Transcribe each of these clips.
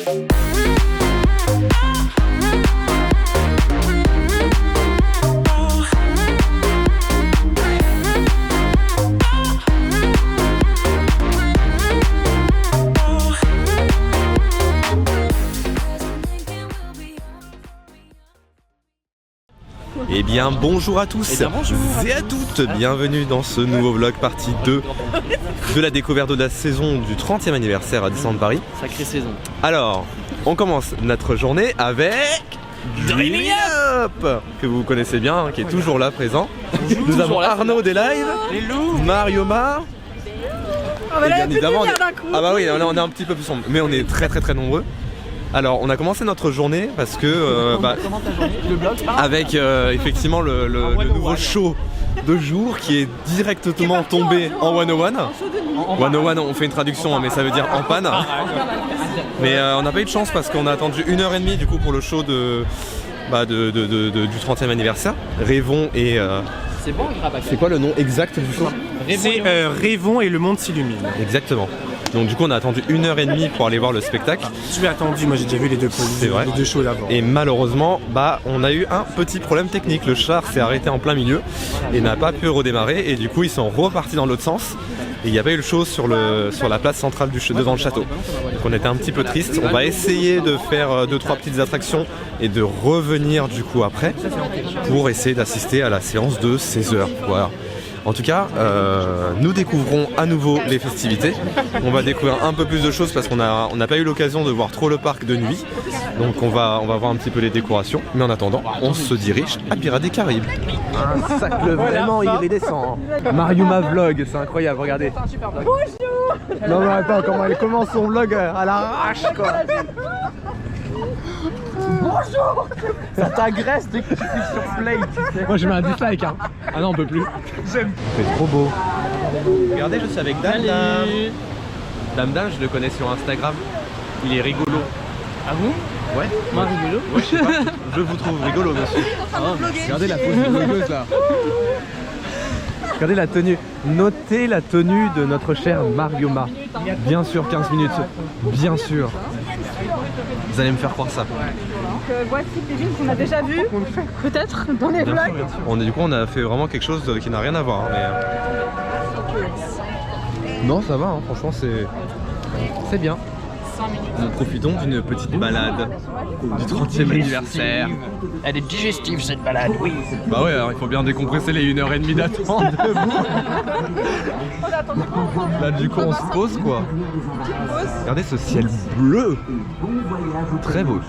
Eh bien bonjour à tous et à toutes, bienvenue dans ce nouveau vlog partie 2 de la découverte de la saison du 30e anniversaire à Disneyland Paris. Sacrée saison. Alors, on commence notre journée avec Dreaming Up, que vous connaissez bien, qui est toujours là présent. Nous avons Arnaud des lives, Mario Mar. Et bien évidemment, ah bah oui, on est un petit peu plus sombre, mais on est très nombreux. Alors on a commencé notre journée parce que avec effectivement le nouveau show de jour qui est directement tombé en 101. 101 on fait une traduction mais ça veut dire en panne. Mais on n'a pas eu de chance parce qu'on a attendu 1h30 du coup pour le show du 30e anniversaire. Rêvons et... C'est bon, c'est quoi le nom exact du show? C'est Rêvons et le monde s'illumine. Exactement. Donc du coup on a attendu 1h30 pour aller voir le spectacle. Je l'ai attendu, moi j'ai déjà vu les deux shows d'avant. Et malheureusement, on a eu un petit problème technique. Le char s'est arrêté en plein milieu et n'a pas pu redémarrer. Et du coup ils sont repartis dans l'autre sens. Et il n'y a pas eu le show sur la place centrale devant le château. Donc on était un petit peu triste. On va essayer de faire 2-3 petites attractions et de revenir du coup après pour essayer d'assister à la séance de 16h. Voilà. En tout cas, nous découvrons à nouveau les festivités. On va découvrir un peu plus de choses parce qu'on n'a pas eu l'occasion de voir trop le parc de nuit. Donc on va voir un petit peu les décorations. Mais en attendant, on se dirige à Pirates des Caraïbes. Un sac vraiment iridescent. Mario Ma vlog, c'est incroyable, regardez. Bonjour. Non mais attends, comment elle commence son vlog à l'arrache quoi. Bonjour. Ça t'agresse dès que tu cliques sur play, tu sais. Moi je mets un dislike hein. Ah non on peut plus. C'est trop beau. Regardez, je suis avec Dam Dam, je le connais sur Instagram. Il est rigolo. Ah bon? Ouais. Moi rigolo? Ouais, je sais pas. Je vous trouve rigolo monsieur. Regardez la pose de blogueuse là. Regardez la tenue. Notez la tenue de notre cher Mario Ma. Bien sûr 15 minutes. Bien sûr. Vous allez me faire croire ça. Voici des films qu'on a déjà vus, peut-être, dans les vlogs. Du coup on a fait vraiment quelque chose qui n'a rien à voir. Mais... Non ça va, hein, franchement c'est bien. Nous profitons d'une petite balade du 30e anniversaire. Elle est digestive cette balade, oui. Bah ouais, alors il faut bien décompresser les 1h30 d'attente debout. Là du coup on se pose quoi. Regardez ce ciel bleu. Très beau.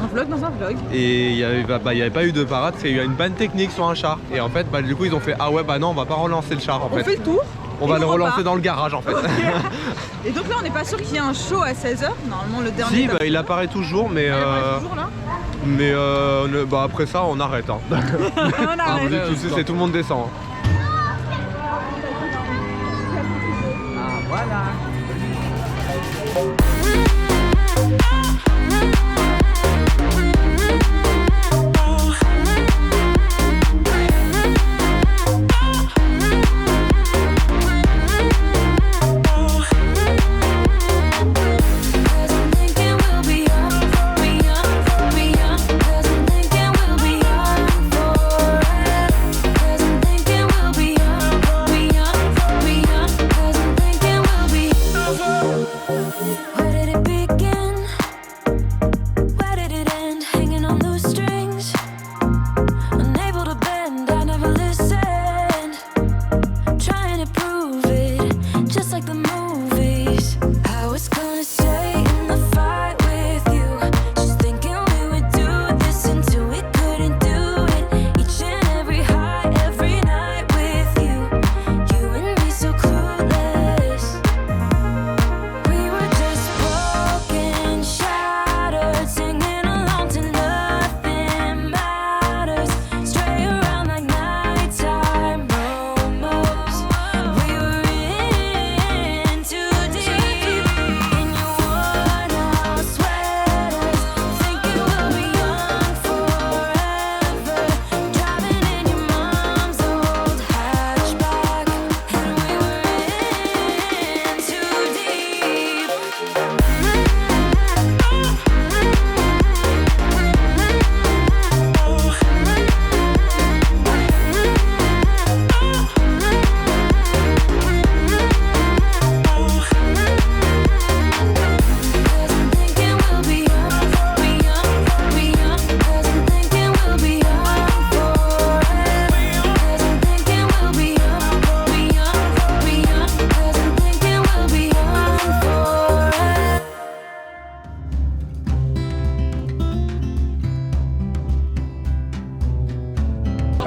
Un vlog dans un vlog. Et il n'y avait pas eu de parade, il y a eu une panne technique sur un char. Et en fait du coup ils ont fait ah ouais bah non on va pas relancer le char en fait. On fait le tour. On va le relancer dans le garage en fait. Okay. Et donc là on n'est pas sûr qu'il y ait un show à 16h, normalement le dernier. Si, il apparaît toujours mais... toujours, là mais après ça on arrête. Hein. On arrête. C'est tout le monde descend. Hein. Ah voilà.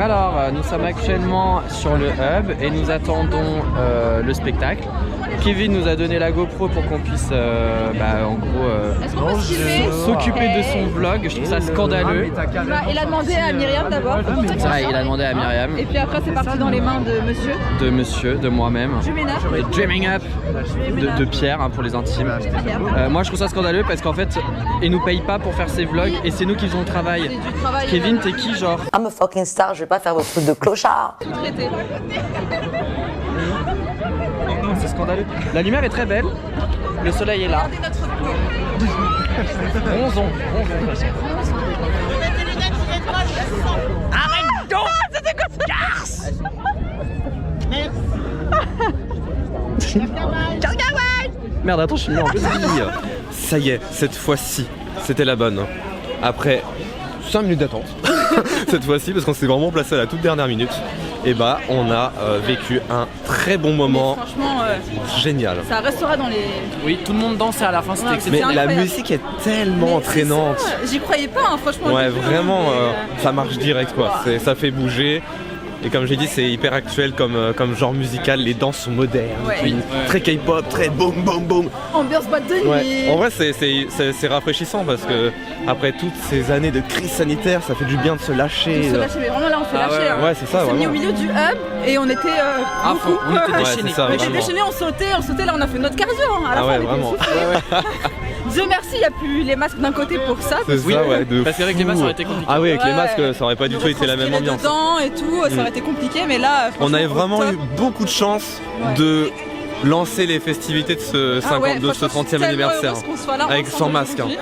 Alors, nous sommes actuellement sur le hub et nous attendons le spectacle. Kevin nous a donné la GoPro pour qu'on puisse en gros s'occuper de son vlog. Je trouve ça scandaleux. Il a demandé à Myriam d'abord. Il a demandé à Myriam. Et puis après c'est parti dans les mains de monsieur. De moi-même. Dreaming Up. Et Dreaming Up de Pierre pour les intimes. Moi je trouve ça scandaleux parce qu'en fait ils nous payent pas pour faire ces vlogs et c'est nous qui faisons le travail. Kevin, t'es qui genre? I'm a fucking star, je vais pas faire vos trucs de clochard. Traité. Non, c'est scandaleux. La lumière est très belle. Le soleil est là. Ronzon. Arrête donc. C'était quoi ça? Garce. Merde, attends, je suis mis en Ça y est, cette fois-ci, c'était la bonne. Après 5 minutes d'attente, cette fois-ci, parce qu'on s'est vraiment placé à la toute dernière minute, et on a vécu un très bon moment. Mais franchement, génial. ça restera dans les... Oui, tout le monde dansait à la fin, c'était Ouais, exceptionnel. Mais la incroyable. musique est tellement entraînante. J'y croyais pas, hein, franchement. Ouais, au début, vraiment, mais, ça marche direct quoi. Ça fait bouger. Et comme j'ai dit, c'est hyper actuel comme genre musical. Les danses sont modernes, Ouais. très K-pop, très boum boum boum. Ambiance boîte de nuit. Ouais. En vrai, c'est rafraîchissant parce que après toutes ces années de crise sanitaire, ça fait du bien de se lâcher. On se lâcher, mais vraiment là on s'est lâché. hein. Ouais, c'est ça, On s'est mis vraiment. au milieu du hub et on était À fond, beaucoup. on était Ouais, déchaînés. c'est ça, On était vraiment. déchaînés, on sautait, là on a fait notre cardio. Hein. À la Ah fin, ouais, on était vraiment. essoufflés. Dieu merci, il n'y a plus les masques d'un côté pour ça. C'est Oui, ça, ouais, de parce qu'avec les fou. masques, ça aurait été compliqué. Ah oui, avec les Ouais. masques, ça aurait pas du tout été la même ambiance. Dedans et tout, ça aurait été compliqué, mais là, On avait franchement, vraiment top. eu beaucoup de chance Ouais. de lancer les festivités de ce 50, Ah ouais, de ce franchement, 30e je suis tellement anniversaire. heureuse qu'on soit là Avec ensemble sans masque. aujourd'hui.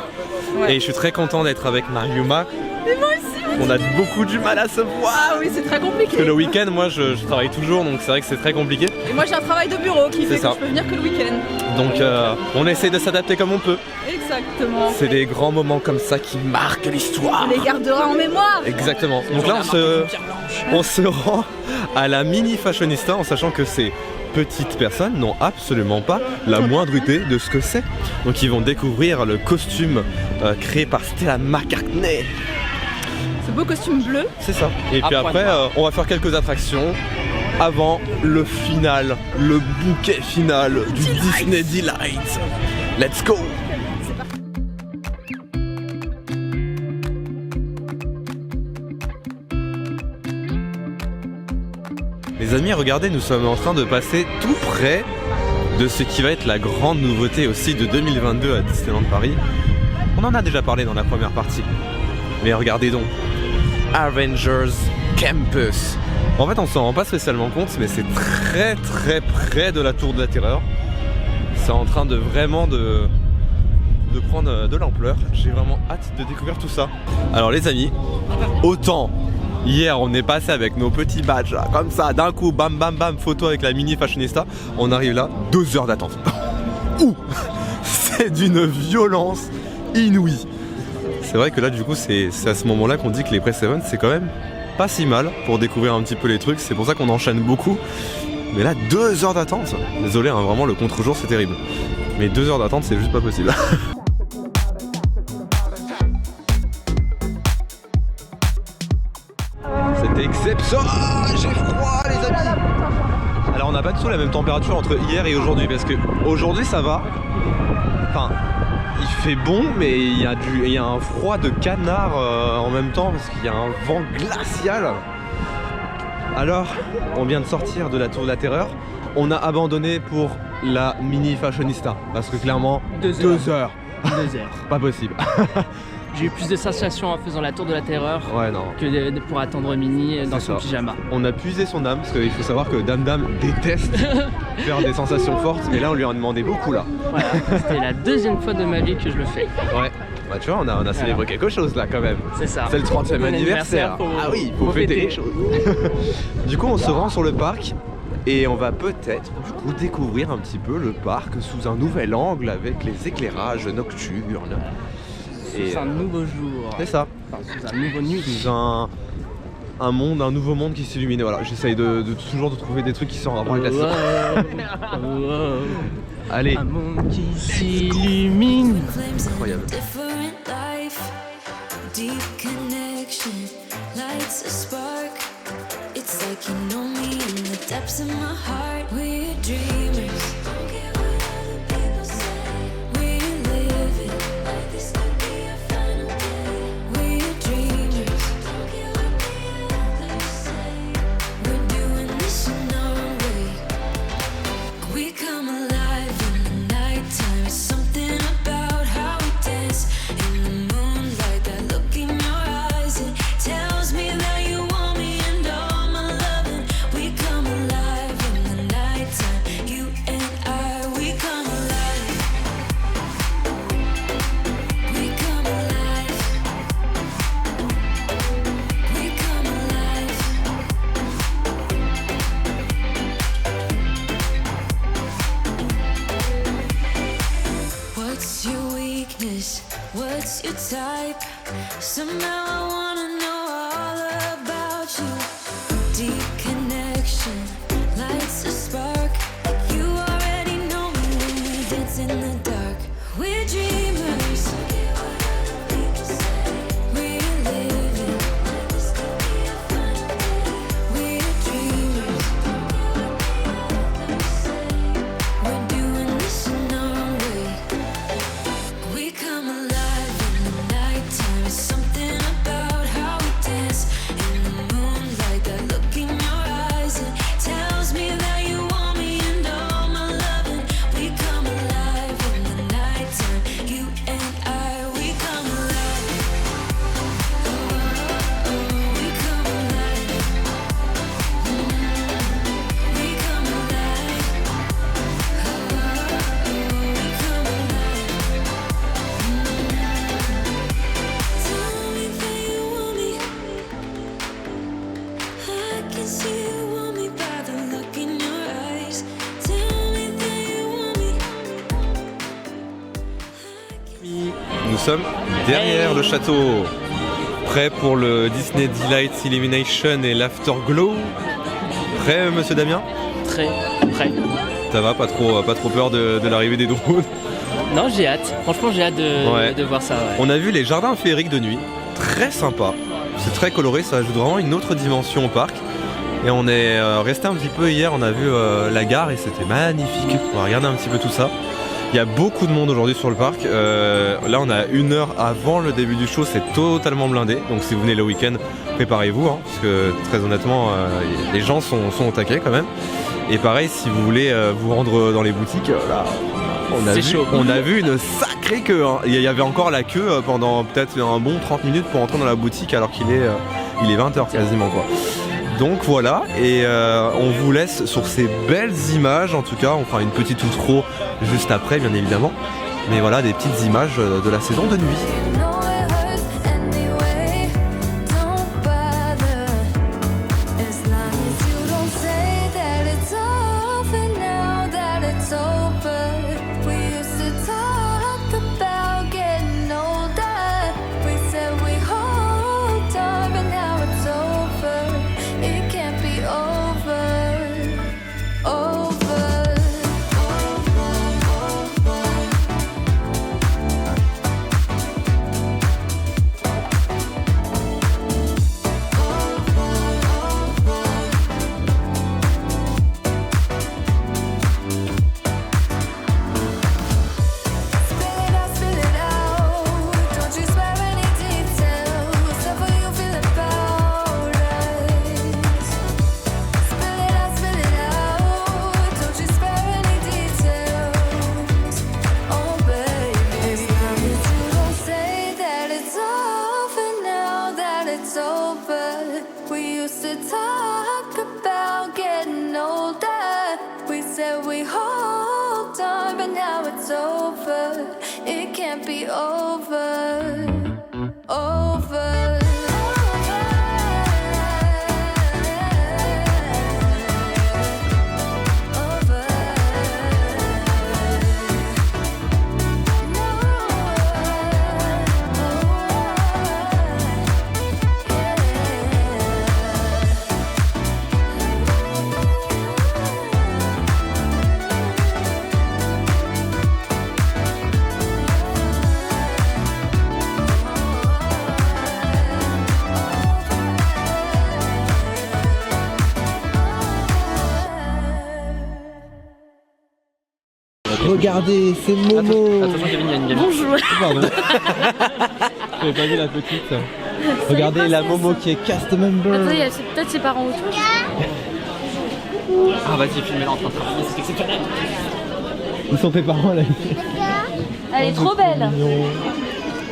Ouais. Et je suis très content d'être avec Mariuma. Mais moi aussi, On a beaucoup du mal à se voir. ah oui, c'est très compliqué. Parce que le week-end, moi je travaille toujours, donc c'est vrai que c'est très compliqué. Et moi j'ai un travail de bureau qui fait ça. que je peux venir que le week-end. Donc on essaie de s'adapter comme on peut. Exactement. C'est des grands moments comme ça qui marquent l'histoire. On les gardera en mémoire. Exactement. Donc là on se rend à la mini fashionista en sachant que ces petites personnes n'ont absolument pas la moindre idée de ce que c'est. Donc ils vont découvrir le costume créé par Stella McCartney. Ce beau costume bleu. C'est ça. Et puis À après, Pointe-Noire. on va faire quelques attractions avant le final, le bouquet final du Disney Delight. Let's go! Les amis, regardez, nous sommes en train de passer tout près de ce qui va être la grande nouveauté aussi de 2022 à Disneyland Paris. On en a déjà parlé dans la première partie. Mais regardez donc, Avengers Campus. En fait, on s'en rend pas spécialement compte, mais c'est très très près de la Tour de la Terreur. C'est en train de vraiment de prendre de l'ampleur. J'ai vraiment hâte de découvrir tout ça. Alors les amis, autant hier on est passé avec nos petits badges là, comme ça, d'un coup, bam bam bam, photo avec la mini fashionista. On arrive là, 2 heures d'attente. Ouh, c'est d'une violence inouïe. C'est vrai que là du coup c'est à ce moment là qu'on dit que les pré-7 c'est quand même pas si mal pour découvrir un petit peu les trucs. C'est pour ça qu'on enchaîne beaucoup. Mais là 2 heures d'attente. Désolé hein, vraiment le contre-jour c'est terrible. Mais 2 heures d'attente c'est juste pas possible. C'était exceptionnel. J'ai froid les amis. Alors on n'a pas du tout la même température entre hier et aujourd'hui parce que aujourd'hui ça va. Enfin il fait bon mais il y a un froid de canard en même temps parce qu'il y a un vent glacial. Alors on vient de sortir de la Tour de la Terreur. On a abandonné pour la mini fashionista parce que clairement 2 heures. 2 heures. Pas possible. J'ai eu plus de sensations en faisant la tour de la terreur Ouais non. que pour attendre Minnie dans C'est son ça. pyjama. On a puisé son âme parce qu'il faut savoir que Dame Dame déteste faire des sensations fortes mais là on lui en demandait beaucoup là. Voilà, c'était la 2e fois de ma vie que je le fais. Ouais. Bah tu vois on a célébré quelque chose là quand même. C'est ça. C'est le 30e Bon anniversaire. faut- Ah oui, il faut fêter les choses. Du coup on se rend sur le parc et on va peut-être du coup découvrir un petit peu le parc sous un nouvel angle avec les éclairages nocturnes. C'est un nouveau jour. C'est ça. Enfin, sous un nouveau nuit. Sous un nouveau monde qui s'illumine. Voilà, j'essaye toujours de trouver des trucs qui sont en rapport avec la science. Allez. Un monde qui s'illumine. Incroyable. Different life, deep connection, lights a spark, It's like you know me in the depths of my heart. We're dreamers. Don't care what other people say. We're living like this could be our final day. We're dreamers. Don't care what the others say. We're doing this in our own way. We come alive in the nighttime. It's something about how we dance in the moonlight. That look in your eyes, it tells me that you want me and all my loving. We come alive in the nighttime. You and I, we come alive. We come alive. We come alive. What's your weakness? What's your type? Somehow I wanna know all about you. Deep connection lights a spark. You already know me when we dance in the dark. We're dreamers. We're living. We're dreamers. We're doing this in our own way. We come alive in the nighttime. It's something about how we dance in the moonlight. That look in your eyes, it tells me that you want me and all my loving. We come alive in the nighttime. You and I, we come alive. Oh, we come alive. We come alive. Oh, we come alive. Tell me that you want me. I can see you want me by the look in your eyes. Tell me that you want me. Nous sommes derrière le château, prêt pour le Disney Delight Illumination et l'Afterglow. Prêt, monsieur Damien? Très prêt. Ça va, pas trop peur de l'arrivée des drones? Non, j'ai hâte. Franchement, j'ai hâte de voir ça. Ouais. On a vu les jardins féeriques de nuit, très sympa. C'est très coloré, ça ajoute vraiment une autre dimension au parc. Et on est resté un petit peu hier, on a vu la gare et c'était magnifique. On va regarder un petit peu tout ça. Il y a beaucoup de monde aujourd'hui sur le parc. Là, on a 1 heure avant le début du show, c'est totalement blindé. Donc si vous venez le week-end, préparez-vous, hein, parce que très honnêtement, les gens sont au taquet quand même. Et pareil, si vous voulez vous rendre dans les boutiques, là, on a vu une sacrée queue. Hein. Il y avait encore la queue pendant peut-être un bon 30 minutes pour entrer dans la boutique alors qu'il est 20h quasiment, quoi. Donc voilà, et on vous laisse sur ces belles images. En tout cas, on fera une petite outro juste après, bien évidemment. Mais voilà, des petites images de la saison de nuit. Regardez, c'est Momo. Attention, Kevin, il y a une gamine. Bonjour. Pardon. J'avais pas vu la petite. Regardez la Momo qui est cast member. Attends, il y a peut-être ses parents autour. Ah, vas-y, filmez-la en train de travailler, c'est exceptionnel. Ils sont tes parents là. Elle est trop belle.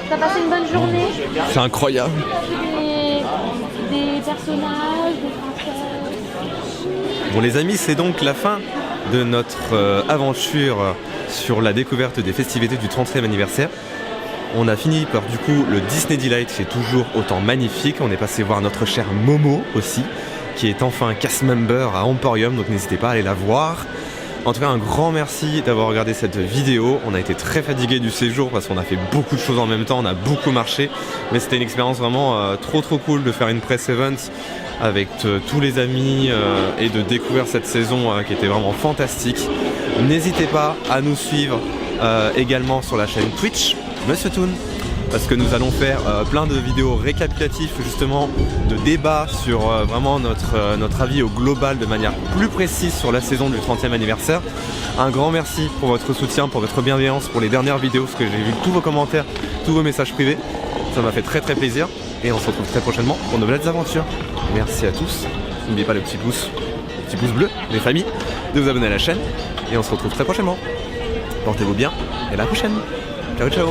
T'as passé une bonne journée? C'est incroyable. Des personnages, des princesses. Bon les amis, c'est donc la fin de notre aventure sur la découverte des festivités du 30e anniversaire. On a fini par du coup le Disney Delight qui est toujours autant magnifique. On est passé voir notre chère Momo aussi, qui est enfin cast member à Emporium, donc n'hésitez pas à aller la voir. En tout cas, un grand merci d'avoir regardé cette vidéo. On a été très fatigués du séjour parce qu'on a fait beaucoup de choses en même temps, on a beaucoup marché. Mais c'était une expérience vraiment trop cool de faire une press event avec tous les amis et de découvrir cette saison qui était vraiment fantastique. N'hésitez pas à nous suivre également sur la chaîne Twitch, Monsieur Toon, parce que nous allons faire plein de vidéos récapitulatives justement de débats sur vraiment notre avis au global de manière plus précise sur la saison du 30e anniversaire. Un grand merci pour votre soutien, pour votre bienveillance, pour les dernières vidéos, parce que j'ai vu tous vos commentaires, tous vos messages privés. Ça m'a fait très plaisir et on se retrouve très prochainement pour de nouvelles aventures. Merci à tous. N'oubliez pas le petit pouce bleu, les familles, de vous abonner à la chaîne et on se retrouve très prochainement. Portez-vous bien et à la prochaine. Ciao ciao.